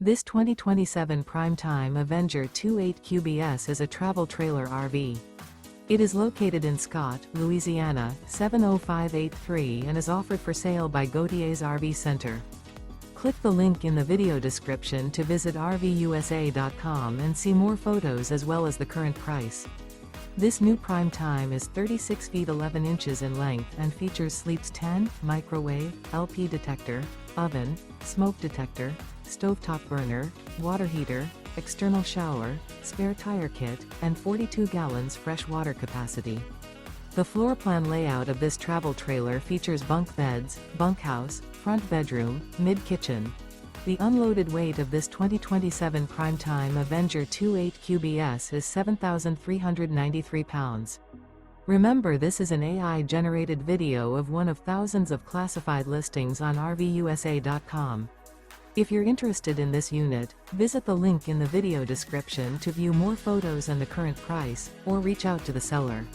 This 2027 Prime Time Avenger 28QBS is a travel trailer RV. It is located in Scott, Louisiana, 70583 and is offered for sale by Gauthiers RV Center. Click the link in the video description to visit RVUSA.com and see more photos as well as the current price. This new Prime Time is 36 feet 11 inches in length and features sleeps 10, microwave, LP detector, oven, smoke detector, stovetop burner, water heater, external shower, spare tire kit, and 42 gallons fresh water capacity. The floor plan layout of this travel trailer features bunk beds, bunkhouse, front bedroom, mid-kitchen. The unloaded weight of this 2027 Prime Time Avenger 28QBS is 7,393 pounds. Remember, this is an AI-generated video of one of thousands of classified listings on RVUSA.com. If you're interested in this unit, visit the link in the video description to view more photos and the current price, or reach out to the seller.